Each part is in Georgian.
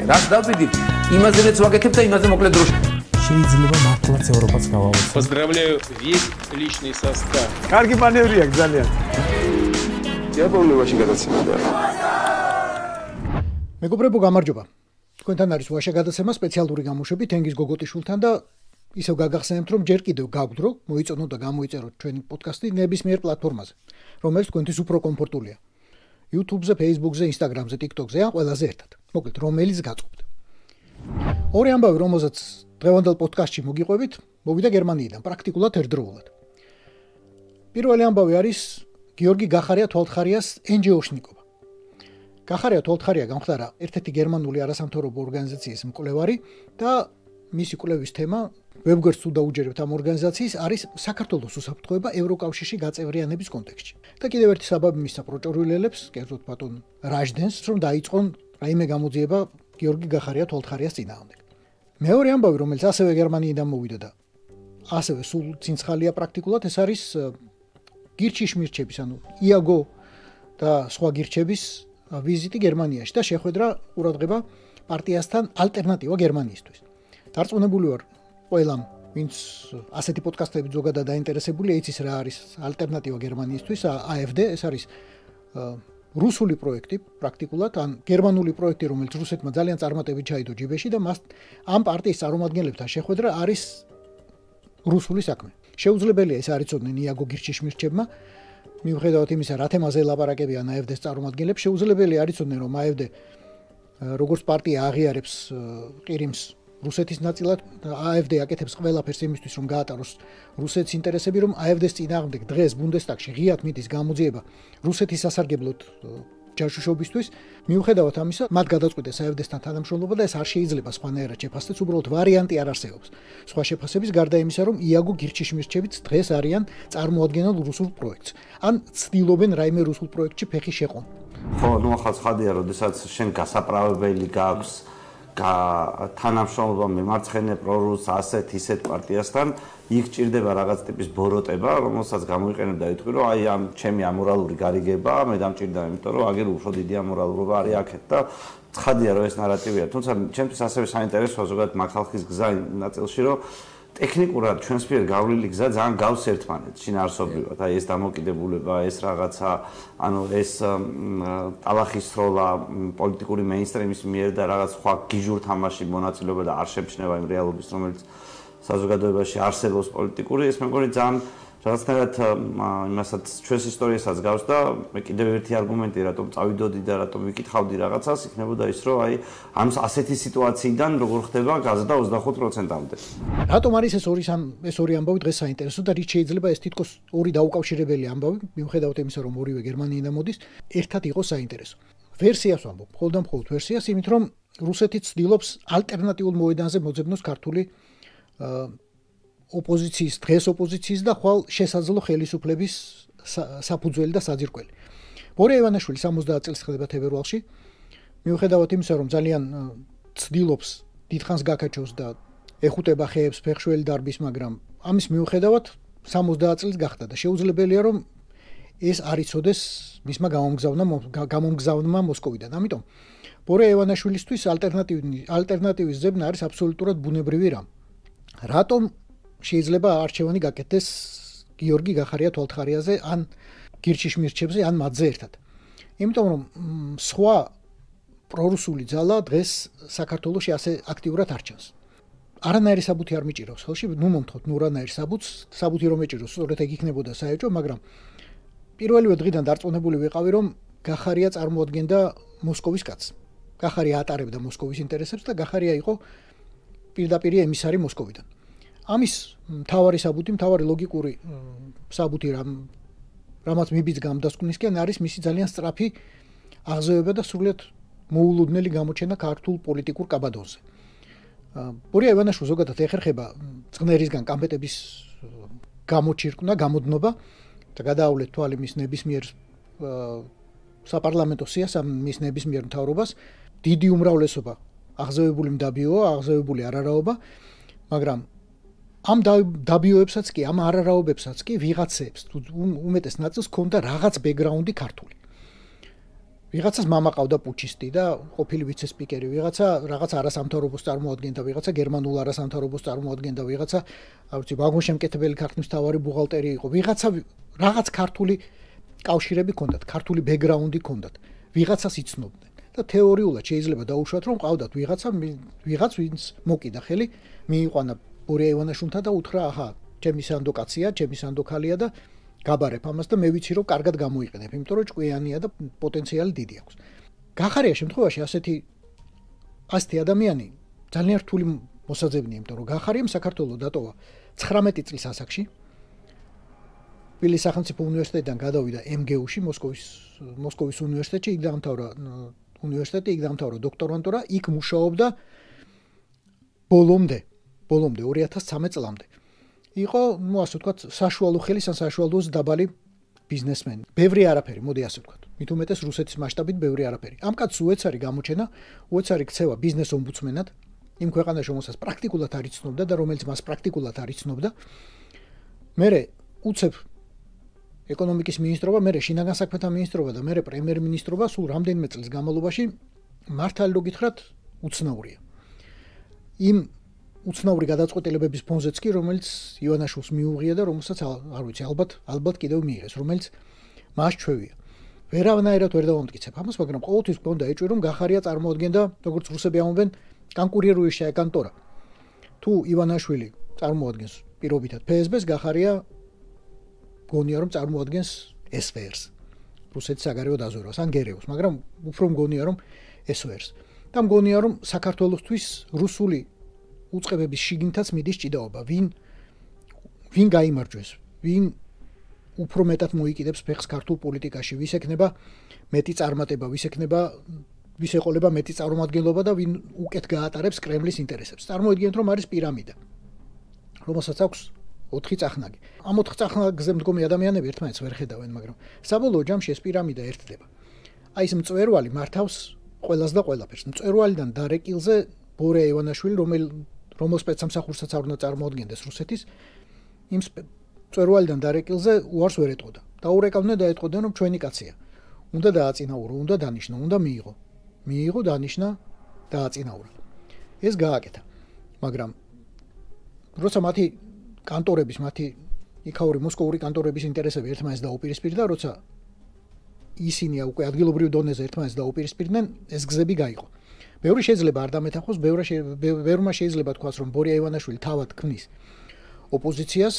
რაც დავიდით, იმაზეც ვაკეთებ და იმაზე მოკლედ დროში. შეიძლება მართლაც ევროპაც გავავოცოთ. Поздравляю весь личный состав. კარგი მანევრია ძალიან. დიაპოლოვაში გადაცემა. მეგობრებო, გამარჯობა. თქვენთან არის ვაშა გადაცემა სპეციალური გამოშვებით თენგიზ გოგოტიშვილთან და ისევ გაგახსენებთ, რომ ჯერ კიდევ გაგვთ, რომ მოიწონოთ და გამოიწეროთ ჩვენი პოდკასტი ნებისმიერ პლატფორმაზე, რომელიც თქვენთვის უფრო კომფორტულია. YouTube-ზე, Facebook-ზე, Instagram-ზე, TikTok-ზე ან ყველაზე ერთად. მოკლედ, რომელიც გაწყობთ. ორი ამბავი, რომელზეც დღევანდელ პოდკასტში მოგიყვებით, მოვიდა გერმანიიდან, პრაქტიკულად ერთდროულად. პირველი ამბავი არის გიორგი გახარია თვალთხარიას NGO-შნიკობა. გახარია თვალთხარია გამხდარა ერთ-ერთი გერმანული არასამთავრობო ორგანიზაციის მკვლევარი და მისი კვლევის თემა ვებგვერდს თუ დაუჯერებთ ამ ორგანიზაციის არის საქართველოს უსაფრთხოება ევროკავშირში გაწევრიანების კონტექსტში. და კიდევ ერთი საბაბი მისცა პროჭორვილელებს, კერძოდ ბატონ რაჟდენს, რომ დაიწყონ რაიმე გამოძიება გიორგი გახარია თვალთხარიას წინააღმდეგ. მეორე ამბავი, რომელიც ასევე გერმანიიდან მოვიდა და ასევე სულ ცინცხალია პრაქტიკულად, ეს არის გირჩიშ მირჩების, ანუ იაგო და სხვა გირჩების ვიზიტი გერმანიაში და შეხვედრა ყურადღება პარტიასთან ალტერნატივა გერმანიისთვის. დარწმუნებული ვარ, ყველამ, ვინც ასეთი პოდკასტებით ზოგადად დაინტერესებულია, იცის რა არის ალტერნატივა გერმანიისთვის, AfD, ეს არის რუსული პროექტი პრაქტიკულად, ან გერმანული პროექტი, რომელიც რუსეთმა ძალიან წარმატებით ჩაიდო ჯიბეში და მას ამ პარტიის წარმომადგენლებთან შეხვედრა არის რუსული საქმე. შეუძლებელია ეს არ იცოდნენ იაგო გირჩიშმირჩებმა, მიუხედავად იმისა, რა თემაზე ელაპარაკებიან AfD-ს წარმომადგენლებს, შეუძლებელია არ იცოდნენ, რომ AfD როგორც პარტია აღიარებს ყირიმს რუსეთის ნაწილად, AfD აკეთებს ყველაფერს იმისთვის, რომ გაატაროს რუსეთის ინტერესები, რომ AfD-ს წინააღმდეგ დღეს ბუნდესტაგში ღიად მიდის გამოძიება რუსეთის სასარგებლოდ ჯაშუშობისთვის, მიუხედავად ამისა, მათ გადაწყვიტეს AfD-სთან თანამშრომლობა და ეს არ შეიძლება სხვანაირად შეფასდეს, უბრალოდ ვარიანტი არ არსებობს. სხვა შეფასების გარდა იმისა, რომ იაგო გირჩიშმირჩებიც დღეს არიან წარმოადგენელ რუსულ პროექტს, ან ცდილობენ რაიმე რუსულ პროექტში ფეხი შეყონ. ხო, ნუ ახლა ცხადია, როდესაც შენ გასაправებელი გაქვს თანამშრომლობა მემარცხენე პრორუს ასეთ ისეთ პარტიასთან, იქ ჭირდება რაღაც ტიპის ბოროტება, რომელსაც გამოიყენებ და იტყვი, რომ აი ამ ჩემი ამორალური გარიგება, მე დამჭირდა, იმიტომ რომ აგერ უფრო დიდი ამორალურობა არის აქეთ და ცხადია, რომ ეს ნარატივია. თუმცა ჩემთვის ასევე საინტერესოა ზოგადად მაგ ხალხის გზა ნაწილში, რომ ტექნიკურად ჩვენს მიერ გავლილი გზა ძალიან გავს ერთმანეთს შინაარსობრივად. აი ეს დამოკიდებულება, ეს რაღაცა, ანუ ეს ტალახისროლა პოლიტიკური მეინსტრიმის მიერ და რაღაც სხვა გიჟურ თამაში მონაწილეობა და არ შემჩნევა იმ რეალობის, რომელიც საზოგადოებაში არსებობს პოლიტიკური, ეს მე მგონი ძალიან რაღაცნაირად იმასაც ჩვენს ისტორიასაც გავს და მე კიდევ ერთი არგუმენტი, რატომ წავიდოდი და რატომ ვიკითხავდი რაღაცას, იქნებოდა ის, რომ აი ამ ასეთი სიტუაციიდან როგორ ხდება გაზრდა 25%-მდე. რატომ არის ეს ორი ამბავი დღეს საინტერესო და რით შეიძლება ეს თითქოს ორი დაუკავშირებელი ამბავი, მიუხედავად იმისა, რომ ორივე გერმანიიდან მოდის, ერთად იყოს საინტერესო. ვერსიას ვამბობ, მხოლოდ ვერსიას, იმით რომ რუსეთი ცდილობს ალტერნატიულ მოედანზე მოძებნოს ქართული ოპოზიციის, დღეს ოპოზიციის და ხვალ შესაძლო ხელისუფლების საფუძველი და საძირკველი. ბორია ივანაშვილი 70 წელს ხდება თებერვალში, მიუხედავად იმისა, რომ ძალიან ცდილობს დიდხანს გაკაჩოს და ეხუტება ხეებს ფეხშველი დარბის, მაგრამ ამის მიუხედავად 70 წელს გახდა და შეუძლებელია, რომ ეს არ იცოდეს მისმა გამომგზავნმა მოსკოვიდან. ამიტომ ბორია ივანაშვილისთვის ალტერნატივის ზებნა არის აბსოლუტურად ბუნებრივი რამ. რატომ შეიძლება არჩევანი გაკეთდეს გიორგი გახარია თვალთხარიაზე ან გირჩიშ მირჩებზე ან მათზე ერთად. იმიტომ რომ სხვა პრორუსული ძალა დღეს საქართველოში ასე აქტიურად არ ჩანს. არანაირი საბუთი არ მიჭირავს ხელში, ნუ მომთხოვთ ნურანაირ საბუთი რომ ეჭიროს, სწორედ ეგ იქნებოდა საერთო, მაგრამ პირველივე დღიდან დარწმუნებული ვიყავი, რომ გახარია წარმოადგენდა მოსკოვის კაცს. გახარია ატარებდა მოსკოვის ინტერესებს და გახარია იყო პირდაპირ ემისარი მოსკოვიდან. ამის მთავარი ლოგიკური საბუთი რამაც მიბიძგა ამ დასკვნისკენ არის მისი ძალიან სწრაფი აღზევება და სრულიად მოულოდნელი გამოჩენა ქართულ პოლიტიკურ კაბადონზე. ბორია ივანაშვილი ზოგადად ეხერხება წღნერისგან კამპეტების გამოჩირკნა, გამოდნობა და გადაავლეთ თვალი მის ნებისმიერ საპარლამენტო სიას, მის ნებისმიერ მთავრობას, დიდი უმრავლესობა აღზევებული მდაბიოა, აღზევებული არარაობა, მაგრამ ამ დაბიოებსაც კი, ამ არარაობებსაც კი ვიღაცებს თუ უმეტეს ნაწილს ჰქონდა რაღაც ბექგრაუნდი ქართული. ვიღაცას მამა ყავდა პუჩისტი და ყოფილი ვიცე-სპიკერი, ვიღაცა რაღაც არასამთავრობოს წარმოადგენდა, ვიღაცა გერმანულ არასამთავრობოს წარმოადგენდა, ვიღაცა, არ ვიცი, ვაგონშემკეთებელი ქართლის მთავარი ბუღალტერი იყო, ვიღაცა რაღაც ქართული კავშირები ჰქონდათ, ქართული ბექგრაუნდი ჰქონდათ, ვიღაცას იცნობდნენ და თეორიულად შეიძლება დაუშვათ, რომ ყავდათ ვიღაც ვინც მოკიდა ხელი, მიიყვანა ბორია ივანიშვილთან და უთხრა, აჰა, ჩემი სანდო კაცია, ჩემი სანდო ქალია და გაბარებ ამას და მე ვიცი რომ კარგად გამოიყენებ, იმიტომ რომ ჭკვიანია და პოტენციალი დიდი აქვს. გახარია შემთხვევაში ასეთი ადამიანი ძალიან რთული მოსაძებნია, იმიტომ რომ გახარიამ საქართველოს დატოვა 19 წლის ასაკში. თბილისის სახელმწიფო უნივერსიტეტიდან გადავიდა MGU-ში, მოსკოვის უნივერსიტეტში, იქ დაამთავრა უნივერსიტეტი, იქ დაამთავრა დოქტორანტურა, იქ მუშაობდა ბოლომდე 2013 წლამდე. იყო, ასე ვთქვათ, საშუალო ხელის ან საშუალოს დაბალი ბიზნესმენი. ბევრი არაფერი, მოდი ასე ვთქვათ. მით უმეტეს რუსეთის მასშტაბით ბევრი არაფერი. ამ კაცს უეცარი გამოჩენა, უეცარი ქცევა ბიზნეს ომბუდსმენად, იმ ქვეყანაში, რომელსაც პრაქტიკულად არ იცნობდა და რომელიც მას პრაქტიკულად არ იცნობდა. მერე უცებ ეკონომიკის მინისტრობა, მერე შინაგან საქმეთა მინისტრობა და მერე პრემიერ-მინისტრობა სულ რამდენიმე წლის განმავლობაში მართალი რო გითხრათ, უცნაურია. იმ უცნაური გადაწყვეტილებების ფონზეც კი, რომელიც ივანაშვილს მიუღია და რომელსაც არ ვიცი, ალბათ კიდევ მიიღეს, რომელიც მას ჩვევია. ვერავნაირად ვერ დავამტკიცებ ამას, მაგრამ ყოველთვის გქონდა ეჭვი, რომ გახარია წარმოადგენდა, როგორც რუსები ამბობენ, კონკურირუიშია კანტორა. თუ ივანაშვილი წარმოადგენს პირობითად ფსბ-ს, გახარია გონია რომ წარმოადგენს SVR-ს, რუსეთის საგარეო დაზვერვას, ან გერეოს, მაგრამ უფრო მგონია რომ SVR-ს. და მგონია რომ საქართველოსთვის რუსული უწყებების შიგნითაც მიდის ჭიდაობა, ვინ გაიმარჯვეს, ვინ უფრო მეტად მოიკიდებს ფეხს ქართულ პოლიტიკაში, ვის ექნება მეტი წარმატება, ვის ეყოლება მეტი წარმომადგენლობა და ვინ უკეთ გაატარებს კრემლის ინტერესებს. წარმოიდგინეთ, რომ არის პირამიდა, რომელსაც აქვს 4 წახნაგი. ამ 4 წახნაგზე მდგომი ადამიანები ერთმანეთს ვერ ხედავენ, მაგრამ საბოლოო ჯამში ეს პირამიდა ერთდება. აი ეს მწვერვალი მართავს ყველას და ყველაფერს. მწვერვალიდან დარეკილზე ბორია ივანიშვილი, რომელ სპეცსამსახურსაც არ უნდა წარმოადგენდეს რუსეთის, იმ მწვერვალიდან დარეკილზე უარს ვერ ეტყოდა. დაურეკავდნენ და ეტყოდნენ, რომ ჩვენი კაცია. უნდა დააწინაურო, უნდა დანიშნო, უნდა მიიღო. მიიღო, დანიშნა, დააწინაურა. ეს გააკეთა. მაგრამ როცა მათი კანტორების, მათი იქაური მოსკოვური კანტორების ინტერესები ერთმანეთს დაუპირისპირდა, როცა ისინი უკვე ადგილობრივ დონეზე ერთმანეთს დაუპირისპირდნენ, ეს გზები გაიყო. ბევრი შეიძლება არ დამეთანხოს, ბევრმა შეიძლება თქვას, რომ ბორია ივანიშვილი თავად ქმნის ოპოზიციას,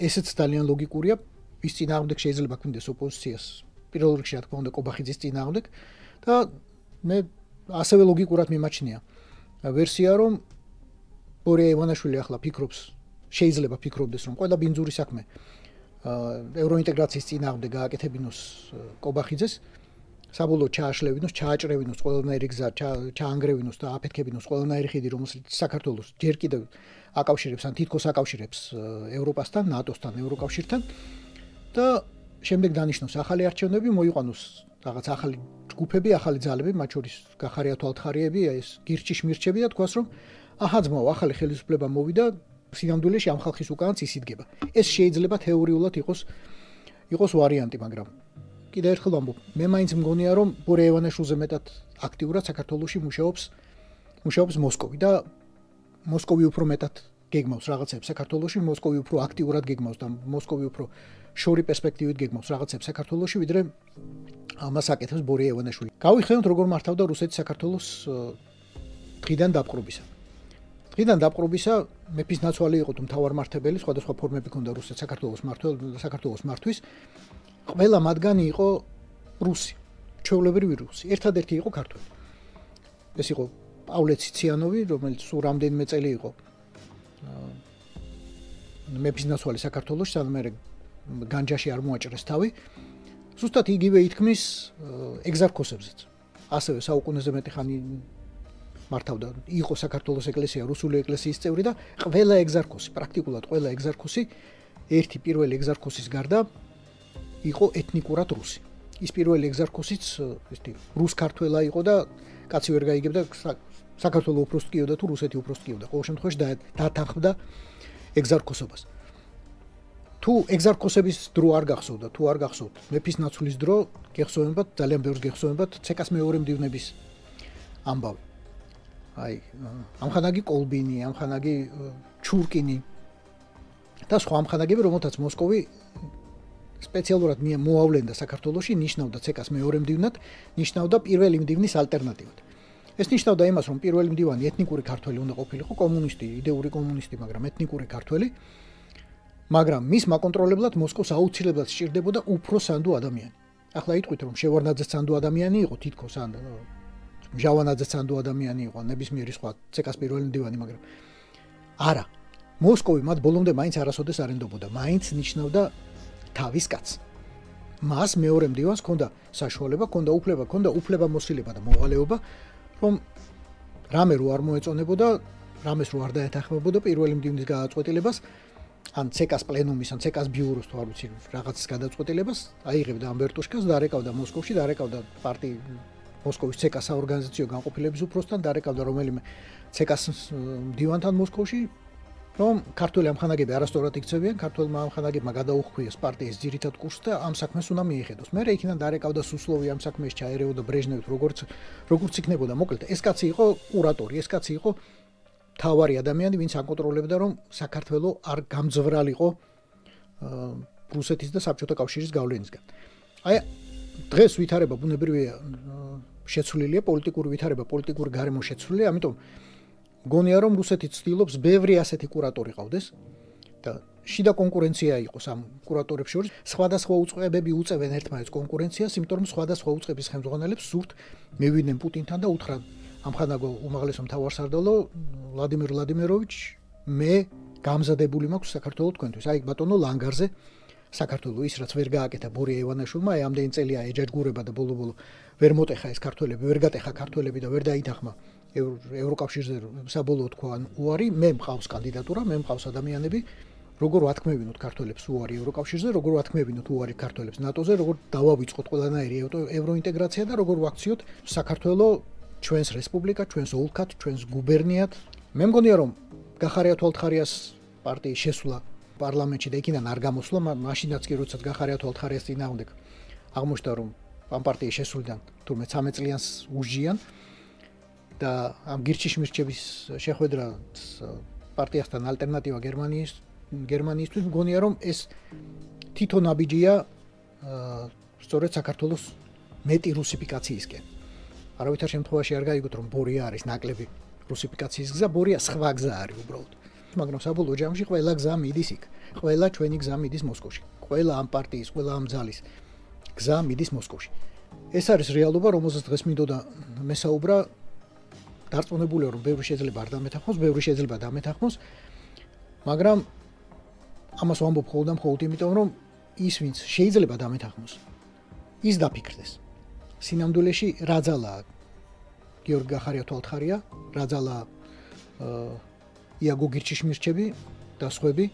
ესეც ძალიან ლოგიკურია, ვის წინააღმდეგ შეიძლება ქმნდეს ოპოზიციას, პირველ რიგში რა თქმა უნდა კობახიძის წინააღმდეგ და მე ასევე ლოგიკურად მიმაჩნია ვერსია, რომ ბორია ივანიშვილი ახლა შეიძლება ფიქრობდეს, რომ ყველა ბინძური საქმე ევროინტეგრაციის წინააღმდეგ გააკეთებინოს კობახიძეს, საბოლოოდ ჩააშლევინოს, ჩააჭრევინოს ყველანაირი გზა, ჩაანგრევინოს და აფეთქებინოს ყველანაირი ხიდი, რომელსაც საქართველოს ჯერ კიდევ აკავშირებს ან თითქოს აკავშირებს ევროპასთან, ნატოსთან, ევროკავშირთან და შემდეგ დანიშნოს ახალი არჩევნები, მოიყვანოს რაღაც ახალი ჯგუფები, ახალი ძალები, მათ შორის გახარია თვალთხარიები, ეს გირჩი შმირჩები და თქვას, რომ აჰა ძმაო, ახალი ხელისუფლება მოვიდა, სინამდვილეში ამ ხალხის უკანაც ისიდგება. ეს შეიძლება თეორიულად იყოს ვარიანტი, მაგრამ კიდევ ერთხელ ვამბობ, მე მაინც მგონია, რომ ბორია ივანიშვილზე მეტად აქტიურად საქართველოში მუშაობს მოსკოვი და მოსკოვი უფრო მეტად გეგმავს რაღაცებს საქართველოში, მოსკოვი უფრო აქტიურად გეგმავს და მოსკოვი უფრო შორი პერსპექტივით გეგმავს რაღაცებს საქართველოში, ვიდრე ამას აკეთებს ბორია ივანიშვილი. გავიხსენოთ, როგორ მართავდა რუსეთი საქართველოს დღიდან დაპყრობისა. დღიდან დაპყრობისა მეფის ნაცვალი იყო თუ მთავარმართებელი, სხვადასხვა ფორმები ჰქონდა რუსეთს საქართველოს მართვის. ყველა მათგანი იყო რუსი, ჩვეულებრივი რუსი. ერთადერთი იყო ქართველი. ეს იყო პავლე ციციანოვი, რომელიც სულ რამდენიმე წელი იყო მეფის ნაცვალი საქართველოში, სანამ განჯაში არ მოაჭრეს თავი. ზუსტად იგივე ითქმის ეგზარქოსებზეც. ასევე საუკუნეზე მეტი ხანი მართავდა, იყო საქართველოს ეკლესია, რუსული ეკლესიის წევრი და ყველა ეგზარქოსი, პრაქტიკულად ყველა ეგზარქოსი, ერთი პირველი ეგზარქოსის გარდა იყო ეთნიკურად რუსი. ის პირველი ეგზარქოსიც რუს-ქართველა იყო და კაცი ვერ გაიგებდა საქართველოს უფროსთ კიოდა თუ რუსეთი უფროსთ კიოდა. ყოველ შემთხვევაში დათანხმდა ეგზარქოსობას. თუ ეგზარქოსების დრო არ გახსოვდა, თუ არ გახსოვთ, მეფის ნაცვლის დრო გეხსოვებათ, ძალიან ბევრს გეხსოვებათ ცეკას მეორე მდივნების ამბავი. აი, ამხანაგი კოლბინი, ამხანაგი ჩურკინი და სხვა ამხანაგები, რომელთაც მოსკოვი სპეციალურად მოავლენდა საქართველოში, ნიშნავდა ცეკას მეორე მდივნად, ნიშნავდა პირველი მდივნის ალტერნატივად. ეს ნიშნავდა იმას, რომ პირველი მდივანი ეთნიკური ქართველი უნდა ყოფილიყო, კომუნისტი, იდეური კომუნისტი, მაგრამ ეთნიკური ქართველი, მაგრამ მის მაკონტროლებლად მოსკოვს აუცილებლად სჭირდებოდა უფრო სანდო ადამიანი. ახლა იტყვით, რომ შევარნაძე სანდო ადამიანი იყო თითქოს, ან მჟავანაძე სანდო ადამიანი იყო, ნებისმიერი სხვა ცეკას პირველი მდივანი, მაგრამ არა. მოსკოვი მათ ბოლომდე მაინც არასოდეს არ ენდობოდა, მაინც ნიშნავდა თავის კაცს. მას მეორე მდივანს ჰქონდა საშუალება, ჰქონდა უფლებამოსილება და მოვალეობა, რომ რამე რო არ მოეწონებოდა, რამეს რო არ დაეთანხმებოდა პირველი მდივნის გადაწყვეტილებას, ან ცეკას პლენუმის, ან ცეკას ბიუროს თუ არ ვიცი რაღაცის გადაწყვეტილებას, აიღებდა ამ ვერტუშკას, დარეკავდა მოსკოვში, დარეკავდა მოსკოვის ცეკას საორგანიზაციო განყოფილების უფროსთან, დარეკავდა რომელიმე ცეკას მდივანთან მოსკოვში, რომ ქართველი ამხანაგები არასწორად იქცევიან, ქართველმა ამხანაგებმა გადაუხვიეს პარტიის ძირითად კურსს და ამ საქმეს უნდა მიეხედოს. მე იქიდან დარეკავდა სუსლოვი ამ საქმეს ჩაერეოდა ბრეჟნევით, როგორც იქნებოდა. მოკლედ, ეს კაცი იყო კურატორი, ეს კაცი იყო თავარი ადამიანი, ვინც აკონტროლებდა, რომ საქართველო არ გამძვრალიყო რუსეთის და საბჭოთა კავშირის გავლენისგან. აი, დღეს ვითარება ბუნებრივია შეცვლილია, პოლიტიკური ვითარება, პოლიტიკური გარემო შეცვლილია, ამიტომ გონია რომ რუსეთი ცდილობს ბევრი ასეთი კურატორი ყავდეს და შიდა კონკურენცია იყოს ამ კურატორებს შორის. სხვადასხვა უწყებები უწევენ ერთმანეთს კონკურენციას, იმიტომ რომ სხვადასხვა უწყების ხელმძღვანელებს სურთ მივიდნენ პუტინთან და უთხრან ამხანაგო უმაღლესო მთავარსარდალო ვლადიმერ ვლადიმიროვიჩ, მე გამზადებული მაქვს საქართველოს თქვენთვის. აი ბატონო ლანგარზე საქართველოს ის რაც ვერ გააკეთა ბორია ივანაშვილმა, აი ამდენი წელია ეჯაჯგურება და ბოლო-ბოლო ვერ მოტეხა ეს ქართველები, ვერ გატეხა ქართველები და ვერ დაითანხმა ევროკავშირზე საბოლოო თქვა უარი, მე მყავს კანდიდატურა, მე მყავს ადამიანები, როგორ ვათქმევინოთ ქართველებს უარი ევროკავშირზე, როგორ ვათქმევინოთ უარი ქართველებს ნატოზე, როგორ დავავიწყოთ ყველანაირი ევროინტეგრაცია და როგორ ვაქციოთ საქართველოს ჩვენს რესპუბლიკა, ჩვენს ოლქად, ჩვენს გუბერნიად. მე მგონია რომ გახარია თვალთხარიას პარტიის შესვლა პარლამენტში და იქიდან არ გამოსვლა, მაშინაც კი როდესაც გახარია თვალთხარიას წინააღმდეგ აღმოჩნდა რომ ამ პარტიის შესვლიდან თურმე 13 წლიანს უშჯიან და ამ გირჩიშმირჩების შეხვედრა პარტიასთან ალტერნატივა გერმანიისთვის მგონია რომ ეს თვითონ ნაბიჯია სწორედ საქართველოს მეტი რუსიფიკაციისკენ. არავითარ შემთხვევაში არ გაიგოთ რომ ბორია არის ნაკლები რუსიფიკაციის გზა, ბორია სხვა გზა არის უბრალოდ. მაგრამ საბოლოო ჯამში ყველა გზა მიდის იქ. ყველა ჩვენი გზა მიდის მოსკოვში. ყველა ამ პარტიის, ყველა ამ ძალის გზა მიდის მოსკოვში. ეს არის რეალობა, რომელზეც დღეს მინდოდა მესაუბრა. დარწმუნებულია რომ ბევრი შეიძლება არ დამეთანხმოს, ბევრი შეიძლება დამეთანხმოს, მაგრამ ამას ვამბობ მხოლოდ იმიტომ, რომ ის ვინც შეიძლება დამეთანხმოს, ის დაფიქრდეს. სინამდვილეში რა ძალაა გიორგი გახარია თვალთხარია, რა ძალაა იაგო გირჩიშმირჩები და სხვები.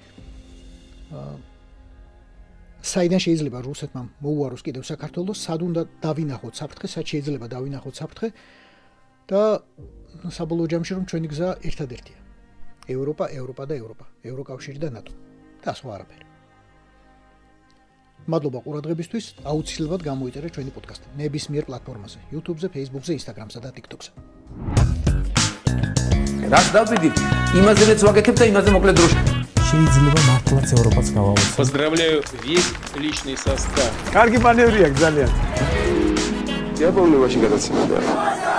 საიდან შეიძლება რუსეთმა მოუაროს კიდევ საქართველოს, სად უნდა დავინახოთ საფრთხე, სად შეიძლება დავინახოთ საფრთხე და საბოლოო ჯამში რომ ჩვენი გზა ერთადერთია. ევროპა და ევროპა, ევროკავშირი და ნატო და სხვა არაფერი. მადლობა ყურადღებისთვის, აუცილებლად გამოიწერეთ ჩვენი პოდკასტი ნებისმიერ პლატფორმაზე, YouTube-ზე, Facebook-ზე, Instagram-სა და TikTok-ზე. რაც დავიდით, იმაზეც ვაკეთებ და იმაზე მოკლედ დროში. შეიძლება მართლაც ევროპაც გავავიწყოთ. Поздравляю весь личный состав. კარგი მანევრია ძალიან. Я помню, очень гадаться надо.